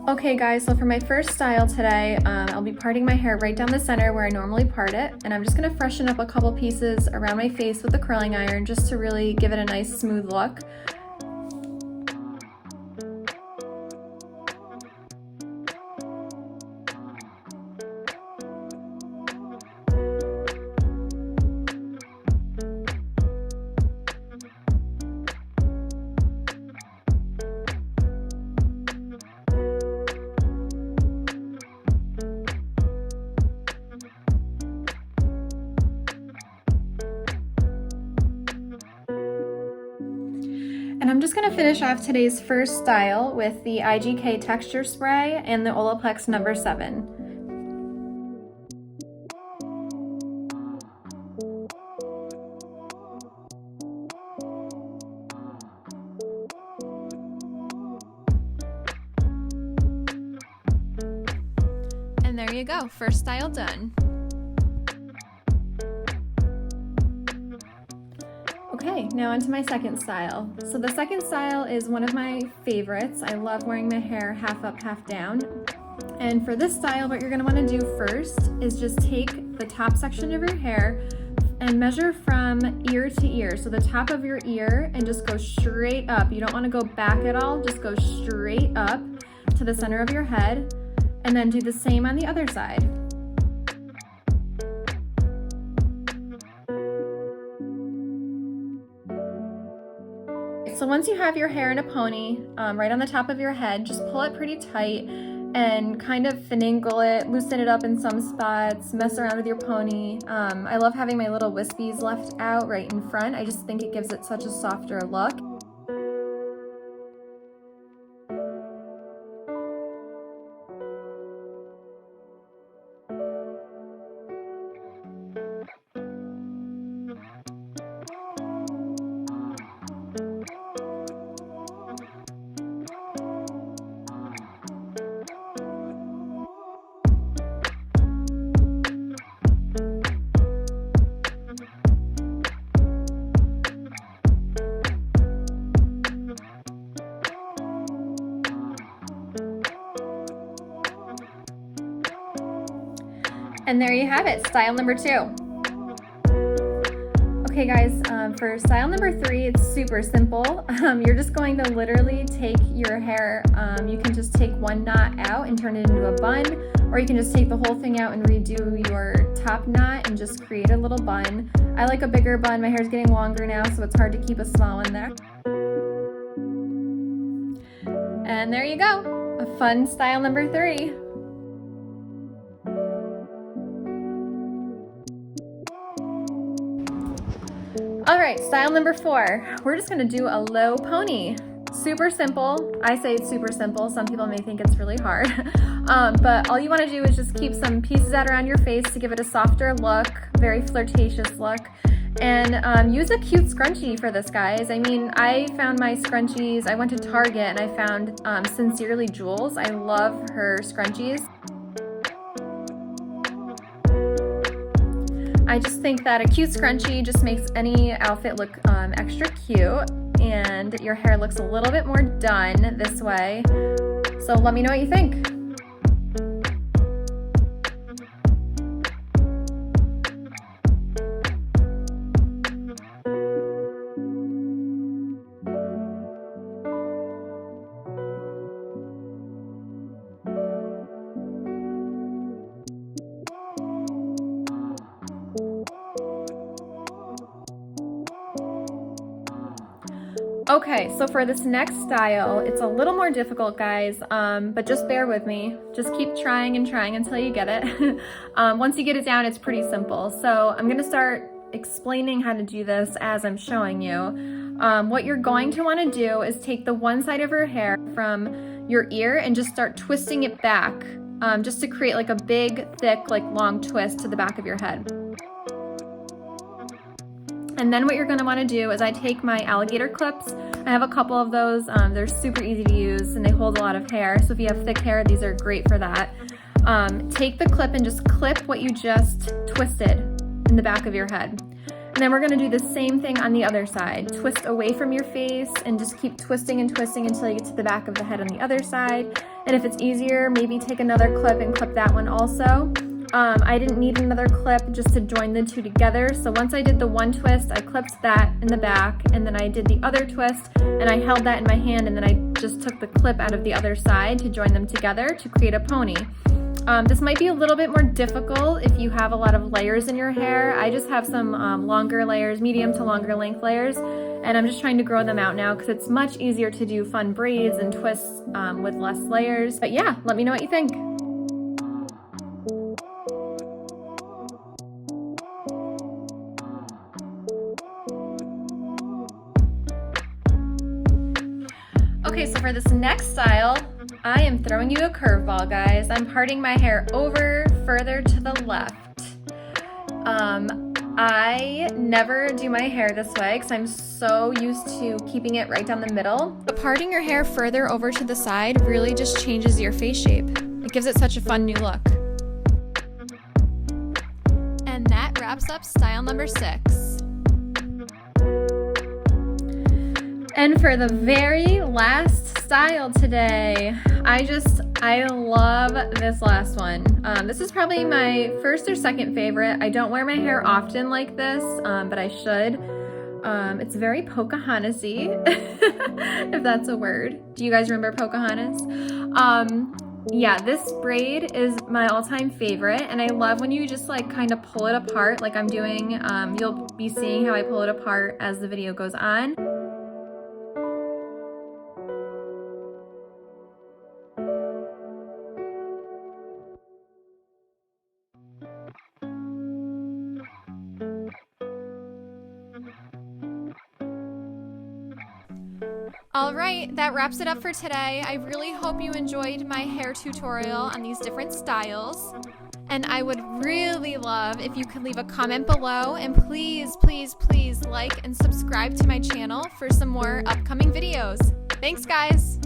Okay guys, so for my first style today, I'll be parting my hair right down the center where I normally part it, and I'm just going to freshen up a couple pieces around my face with the curling iron just to really give it a nice smooth look. And I'm just going to finish off today's first style with the IGK texture spray and the OLAPLEX number 7. And there you go, first style done. Okay, now onto my second style. So the second style is one of my favorites. I love wearing my hair half up, half down. And for this style, what you're gonna wanna do first is just take the top section of your hair and measure from ear to ear. So the top of your ear, and just go straight up. You don't wanna go back at all, just go straight up to the center of your head, and then do the same on the other side. So once you have your hair in a pony, right on the top of your head, just pull it pretty tight and kind of finagle it, loosen it up in some spots, mess around with your pony. I love having my little wispies left out right in front. I just think it gives it such a softer look. And there you have it, style number 2. Okay guys, for style number 3, it's super simple. You're just going to literally take your hair, you can just take one knot out and turn it into a bun, or you can just take the whole thing out and redo your top knot and just create a little bun. I like a bigger bun, my hair's getting longer now, so it's hard to keep a small one there. And there you go, a fun style number 3. All right, style number 4. We're just gonna do a low pony. Super simple. I say it's super simple. Some people may think it's really hard. But all you wanna do is just keep some pieces out around your face to give it a softer look, very flirtatious look. And use a cute scrunchie for this, guys. I mean, I found my scrunchies, I went to Target and I found Sincerely JULES. I love her scrunchies. I just think that a cute scrunchie just makes any outfit look extra cute, and your hair looks a little bit more done this way. So let me know what you think. Okay, so for this next style, it's a little more difficult, guys, but just bear with me. Just keep trying and trying until you get it. Once you get it down, it's pretty simple. So I'm gonna start explaining how to do this as I'm showing you. What you're going to wanna do is take the one side of your hair from your ear and just start twisting it back, just to create like a big, thick, like long twist to the back of your head. And then what you're gonna wanna do is I take my alligator clips. I have a couple of those. They're super easy to use and they hold a lot of hair. So if you have thick hair, these are great for that. Take the clip and just clip what you just twisted in the back of your head. And then we're gonna do the same thing on the other side. Twist away from your face and just keep twisting and twisting until you get to the back of the head on the other side. And if it's easier, maybe take another clip and clip that one also. I didn't need another clip just to join the two together. So once I did the one twist, I clipped that in the back, and then I did the other twist and I held that in my hand, and then I just took the clip out of the other side to join them together to create a pony. This might be a little bit more difficult if you have a lot of layers in your hair. I just have some longer layers, medium to longer length layers, and I'm just trying to grow them out now because it's much easier to do fun braids and twists with less layers. But yeah, let me know what you think. Okay, so for this next style, I am throwing you a curveball, guys. I'm parting my hair over further to the left. I never do my hair this way because I'm so used to keeping it right down the middle. But parting your hair further over to the side really just changes your face shape. It gives it such a fun new look. And that wraps up style number 6. And for the very last style today, I love this last one. This is probably my first or second favorite. I don't wear my hair often like this, but I should. It's very Pocahontas-y, if that's a word. Do you guys remember Pocahontas? Yeah, this braid is my all-time favorite, and I love when you just like kind of pull it apart like I'm doing. You'll be seeing how I pull it apart as the video goes on. Alright, that wraps it up for today. I really hope you enjoyed my hair tutorial on these different styles. And I would really love if you could leave a comment below, and please, please, please like and subscribe to my channel for some more upcoming videos. Thanks, guys!